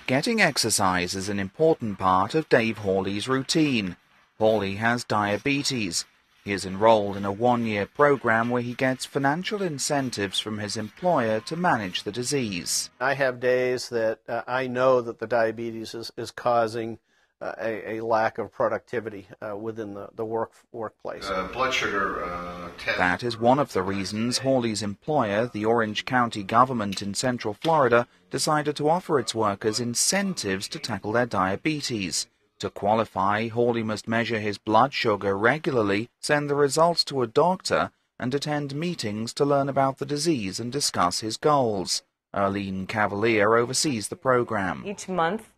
Getting exercise is an important part of Dave Hawley's routine. Hawley has diabetes. He is enrolled in a one-year program where he gets financial incentives from his employer to manage the disease. I have days that I know that the diabetes is causing a lack of productivity within the workplace. Blood sugar test. That is one of the reasons Hawley's employer, the Orange County government in Central Florida, decided to offer its workers incentives to tackle their diabetes. To qualify, Hawley must measure his blood sugar regularly, send the results to a doctor, and attend meetings to learn about the disease and discuss his goals. Arlene Cavalier oversees the program. Each month,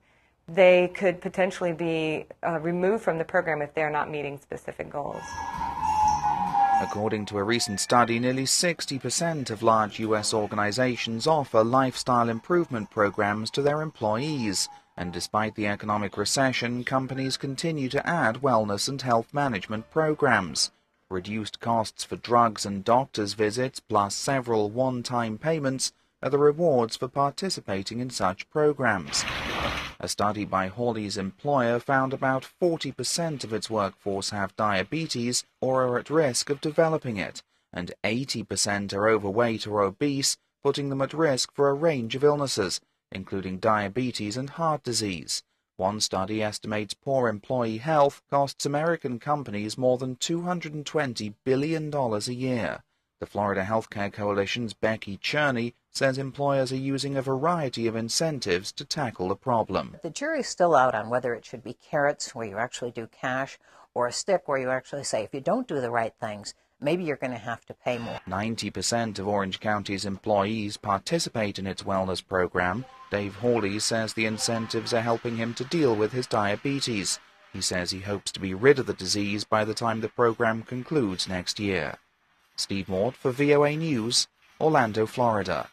they could potentially be removed from the program if they're not meeting specific goals. According to a recent study, nearly 60% of large U.S. organizations offer lifestyle improvement programs to their employees. And despite the economic recession, companies continue to add wellness and health management programs. Reduced costs for drugs and doctor's visits, plus several one-time payments, are the rewards for participating in such programs. A study by Hawley's employer found about 40% of its workforce have diabetes or are at risk of developing it, and 80% are overweight or obese, putting them at risk for a range of illnesses, including diabetes and heart disease. One study estimates poor employee health costs American companies more than $220 billion a year. The Florida Healthcare Coalition's Becky Cherney says employers are using a variety of incentives to tackle the problem. The jury's still out on whether it should be carrots, where you actually do cash, or a stick where you actually say, if you don't do the right things, maybe you're going to have to pay more. 90% of Orange County's employees participate in its wellness program. Dave Hawley says the incentives are helping him to deal with his diabetes. He says he hopes to be rid of the disease by the time the program concludes next year. Steve Mort for VOA News, Orlando, Florida.